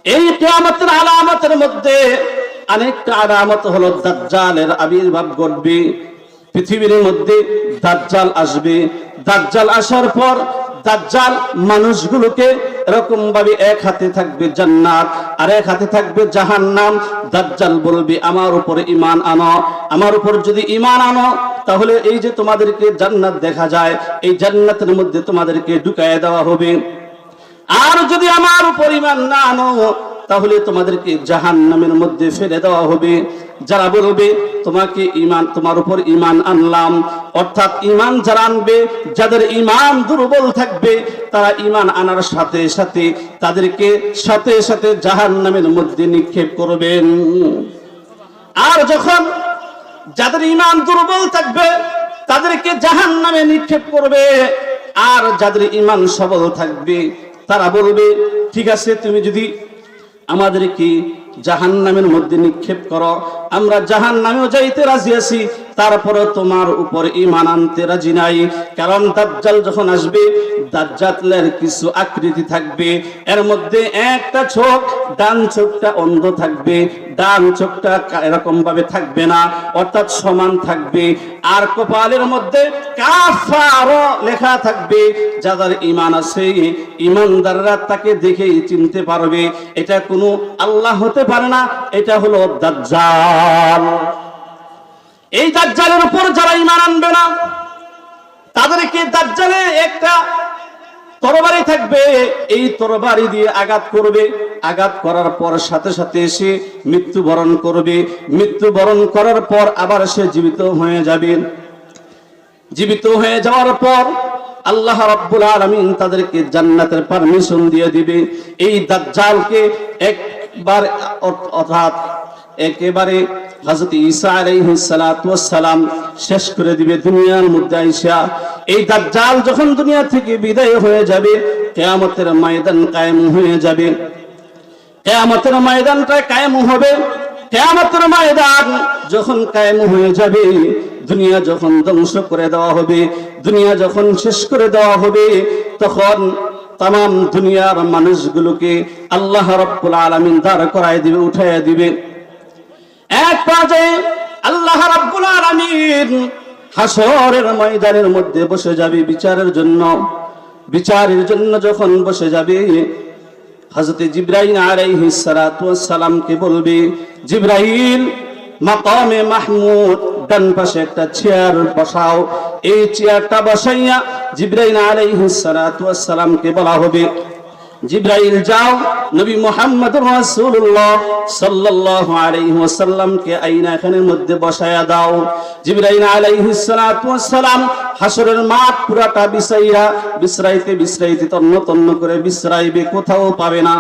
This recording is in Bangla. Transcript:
এই কিয়ামতের আলামতের মধ্যে আরেকটা আলামত হলো দাজ্জালের আবির্ভাব ঘটবে। পৃথিবীর মধ্যে দাজ্জাল আসবে। দাজ্জাল আসার পর দাজ্জাল মানুষগুলোকে এরকম ভাবে এক হাতে থাকবে জান্নাত আর এক হাতে থাকবে জাহান্নাম। দাজ্জাল বলবে আমার উপরে ঈমান আনো, আমার উপর যদি ঈমান আনো তাহলে এই যে তোমাদেরকে জান্নাত দেখা যায় এই জান্নাতের মধ্যে তোমাদেরকে ঢুকায় দেওয়া হবে, আর যদি আমার উপর ঈমান না আনো তাহলে তোমাদেরকে জাহান্নামের মধ্যে ফেলে দেওয়া হবে। যারা বলবে তোমাকে ঈমান, তোমার উপর ঈমান আনলাম, অর্থাৎ ঈমান যারা আনবে, যাদের ঈমান দুর্বল থাকবে তারা ঈমান আনার সাথে সাথে তাদেরকে সাথে সাথে জাহান্নামের মধ্যে নিক্ষেপ করবেন। আর যখন যাদের ঈমান দুর্বল থাকবে তাদেরকে জাহান্নামে নিক্ষেপ করবে, আর যাদের ঈমান সবল থাকবে তারা বলবে ঠিক আছে তুমি যদি আমাদেরকে জাহান্নামের মধ্যে নিক্ষেপ করো আমরা জাহান্নামেও যাইতে রাজি আছি, তারপরে তোমার উপর ঈমান আনতে রাজি নাই। কারণ দাজ্জাল যখন আসবে দাজ্জালের কিছু আকৃতি থাকবে, এর মধ্যে একটা চোখ ডান চোখটা অন্ধ থাকবে, ডান চোখটা এরকম ভাবে থাকবে না অর্থাৎ সমান থাকবে, আর কপালের মধ্যে কাফার লেখা থাকবে। যাদের ঈমান আছে ঈমানদাররা তাকে দেখেই চিনতে পারবে এটা কোনো আল্লাহ হতে পারে না, এটা হলো দাজ্জাল। এই দাজ্জালের উপর যারা ঈমান আনবে না তাদেরকে দাজ্জালে একটা তরবারি থাকবে, এই তরবারি দিয়ে আঘাত করবে, আঘাত করার পর সাথে সাথে সে মৃত্যুবরণ করবে, মৃত্যুবরণ করার পর আবার সে জীবিত হয়ে যাবে। জীবিত হয়ে যাওয়ার পর আল্লাহ রাব্বুল আলামিন তাদেরকে জান্নাতের পারমিশন দিয়ে দিবে। এই দাজ্জালকে একবার অর্থাৎ একেবারে হযরত ঈসা আলাইহিস সালাতু ওয়াস সালাম শেষ করে দিবে দুনিয়ার মধ্যে আইসা। এই দাজ্জাল যখন দুনিয়া থেকে বিদায় হয়ে যাবে কিয়ামতের ময়দান কায়েম হয়ে যাবে। কিয়ামতের ময়দানটা কায়েম হবে, কিয়ামতের ময়দান যখন কায়েম হয়ে যাবে, দুনিয়া যখন ধ্বংস করে দেওয়া হবে, দুনিয়া যখন শেষ করে দেওয়া হবে, তখন तमाम दुनियार मानुषगुलोके आल्लाह रब्बुल आलामीन दाঁড় করায় দিবে, উঠাইয়া দিবে। এক পর্যায়ে আল্লাহ রাব্বুল আলামিন হাসরের ময়দানের মধ্যে বসে যাবে বিচারের জন্য। বিচারের জন্য যখন বসে যাবে হযরত জিবরাইল আলাইহিস সালাতু ওয়াস সালাম কে বলবে, জিবরাইল মাকামে মাহমুদ ডান পাশে একটা চেয়ার বসাও। এই চেয়ারটা বসাইয়া জিবরাইল আলাইহিস সালাতু ওয়াস সালাম কে বলা হবে, জিবরাইল যাও নবী মুহাম্মদুর রাসূলুল্লাহ সাল্লাল্লাহু আলাইহি ওয়াসাল্লাম কে আয়নাখানের মধ্যে বসায়া দাও। জিবরাইল আলাইহিস সালাতু ওয়াস সালাম হাসরের মাঠ পুরাটা বিছাইয়া বিছরাইতে বিছরাইতে তন্ন তন্ন করে বিছরাইবে, কোথাও পাবে না।